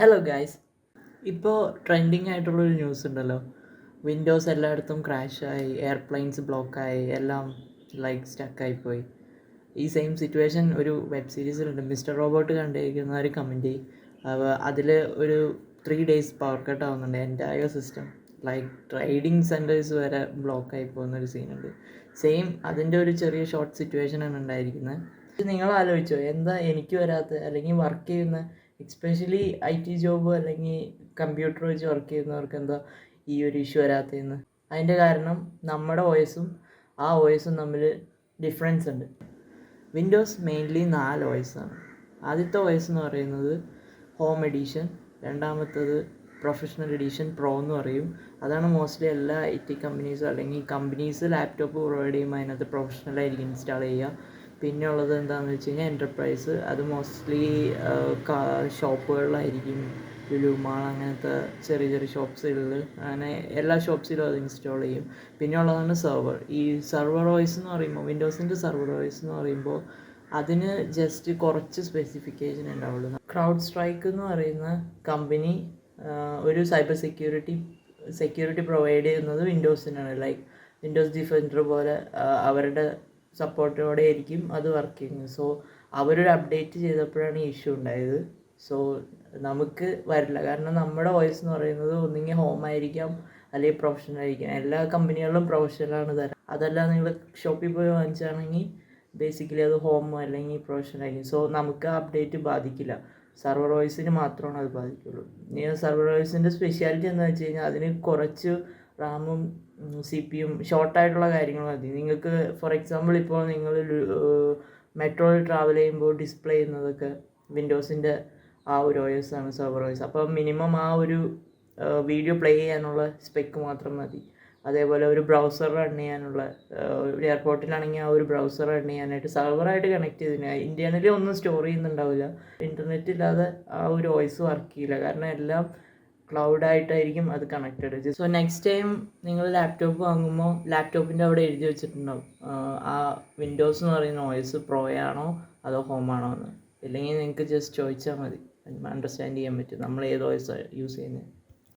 Hello guys, ഇപ്പോൾ trending ആയിട്ടുള്ളൊരു news ഉണ്ടല്ലോ. വിൻഡോസ് എല്ലായിടത്തും ക്രാഷായി, എയർപ്ലെയിൻസ് ബ്ലോക്കായി, എല്ലാം സ്റ്റക്കായിപ്പോയി. ഈ സെയിം സിറ്റുവേഷൻ ഒരു വെബ് സീരീസിലുണ്ട്. മിസ്റ്റർ റോബോട്ട് കണ്ടിരിക്കുന്ന ഒരു കമൻറ്റ്, അതിൽ ഒരു 3 days പവർ കട്ട് ആവുന്നുണ്ട്. എൻ്റയർ സിസ്റ്റം ട്രേഡിങ് സെൻറ്റേഴ്സ് വരെ ബ്ലോക്കായി പോകുന്നൊരു സീനുണ്ട്. സെയിം അതിൻ്റെ ഒരു ചെറിയ ഷോർട്ട് സിറ്റുവേഷനാണ് ഉണ്ടായിരിക്കുന്നത്. നിങ്ങൾ ആലോചിച്ചോ, എന്താ എനിക്ക് വരാത്തത്? അല്ലെങ്കിൽ വർക്ക് ചെയ്യുന്ന എക്സ്പെഷ്യലി IT ജോബ് അല്ലെങ്കിൽ കമ്പ്യൂട്ടർ വെച്ച് വർക്ക് ചെയ്യുന്നവർക്ക് എന്താ ഈ ഒരു ഇഷ്യൂ വരാത്തതെന്ന്? അതിൻ്റെ കാരണം നമ്മുടെ OSും ആ OSും തമ്മിൽ ഡിഫറൻസ് ഉണ്ട്. വിൻഡോസ് മെയിൻലി 4 OS ആണ്. ആദ്യത്തെ OS എന്ന് പറയുന്നത് ഹോം എഡിഷൻ, രണ്ടാമത്തത് പ്രൊഫഷണൽ എഡിഷൻ പ്രോ എന്ന് പറയും. അതാണ് മോസ്റ്റ്ലി എല്ലാ IT കമ്പനീസും അല്ലെങ്കിൽ കമ്പനീസ് ലാപ്ടോപ്പ് പ്രൊവൈഡ് ചെയ്യുമ്പോൾ അതിനകത്ത് പ്രൊഫഷണലായിരിക്കും ഇൻസ്റ്റാൾ ചെയ്യുക. പിന്നെ ഉള്ളത് എന്താണെന്ന് വെച്ച് കഴിഞ്ഞാൽ എൻ്റർപ്രൈസ്, അത് മോസ്റ്റ്ലി ഷോപ്പുകളിലായിരിക്കും. ലുലു മാൾ അങ്ങനത്തെ ചെറിയ ചെറിയ ഷോപ്പ്സുകളിൽ, അങ്ങനെ എല്ലാ ഷോപ്പ്സിലും അത് ഇൻസ്റ്റാൾ ചെയ്യും. പിന്നെ ഉള്ളതാണ് സെർവർ. ഈ സെർവർ OS എന്ന് പറയുമ്പോൾ, വിൻഡോസിൻ്റെ സെർവർ OS എന്ന് പറയുമ്പോൾ അതിന് ജസ്റ്റ് കുറച്ച് സ്പെസിഫിക്കേഷൻ ഉണ്ടാവുള്ളൂ. ക്രൗഡ് സ്ട്രൈക്ക് എന്ന് പറയുന്ന കമ്പനി ഒരു സൈബർ സെക്യൂരിറ്റി പ്രൊവൈഡ് ചെയ്യുന്നത് വിൻഡോസിനാണ്. വിൻഡോസ് ഡിഫൻഡർ പോലെ അവരുടെ സപ്പോർട്ടോടെ ആയിരിക്കും അത് വർക്ക് ചെയ്യുന്നത്. സോ അവരൊരു അപ്ഡേറ്റ് ചെയ്തപ്പോഴാണ് ഈ ഇഷ്യൂ ഉണ്ടായത്. സോ നമുക്ക് വരില്ല, കാരണം നമ്മുടെ OS എന്ന് പറയുന്നത് ഒന്നുകിൽ ഹോം ആയിരിക്കാം അല്ലെങ്കിൽ പ്രൊഫഷണൽ ആയിരിക്കാം. എല്ലാ കമ്പനികളിലും പ്രൊഫഷണലാണ് തരാം. അതല്ല, നിങ്ങൾ ഷോപ്പിൽ പോയി വാങ്ങിച്ചാണെങ്കിൽ ബേസിക്കലി അത് ഹോം അല്ലെങ്കിൽ പ്രൊഫഷണൽ ആയിരിക്കും. സോ നമുക്ക് ആ അപ്ഡേറ്റ് ബാധിക്കില്ല. സെർവർ OSന് മാത്രമാണ് അത് ബാധിക്കുള്ളൂ. ഇനി സെർവർ OSൻ്റെ സ്പെഷ്യാലിറ്റി എന്താണെന്ന് വെച്ച് കഴിഞ്ഞാൽ അതിന് കുറച്ച് റാമും CPU ഷോർട്ടായിട്ടുള്ള കാര്യങ്ങൾ മതി. നിങ്ങൾക്ക് ഫോർ എക്സാമ്പിൾ ഇപ്പോൾ നിങ്ങൾ മെട്രോയിൽ ട്രാവൽ ചെയ്യുമ്പോൾ ഡിസ്പ്ലേ ചെയ്യുന്നതൊക്കെ വിൻഡോസിൻ്റെ ആ ഒരു OS ആണ്, സെർവർ OS. അപ്പോൾ മിനിമം ആ ഒരു വീഡിയോ പ്ലേ ചെയ്യാനുള്ള സ്പെക്ക് മാത്രം മതി. അതേപോലെ ഒരു ബ്രൗസർ റൺ ചെയ്യാനുള്ള, ഒരു എയർപോർട്ടിലാണെങ്കിൽ ആ ഒരു ബ്രൗസർ റൺ ചെയ്യാനായിട്ട് സെർവറായിട്ട് കണക്ട് ചെയ്തില്ല. ഇന്റേണലി ഒന്നും സ്റ്റോർ ചെയ്യുന്നുണ്ടാവില്ല. ഇൻ്റർനെറ്റ് ഇല്ലാതെ ആ ഒരു OS വർക്ക് ചെയ്യില്ല, കാരണം എല്ലാം ക്ലൗഡായിട്ടായിരിക്കും അത് കണക്റ്റഡ്. സോ നെക്സ്റ്റ് ടൈം നിങ്ങൾ ലാപ്ടോപ്പ് വാങ്ങുമ്പോൾ ലാപ്ടോപ്പിൻ്റെ അവിടെ എഴുതി വെച്ചിട്ടുണ്ടാവും ആ വിൻഡോസ് എന്ന് പറയുന്ന OS പ്രോ ആണോ അതോ ഹോം ആണോ എന്ന്. ഇല്ലെങ്കിൽ നിങ്ങൾക്ക് ജസ്റ്റ് ചോദിച്ചാൽ മതി, അണ്ടർസ്റ്റാൻഡ് ചെയ്യാൻ പറ്റും നമ്മൾ ഏത് OS യൂസ് ചെയ്യുന്നത്.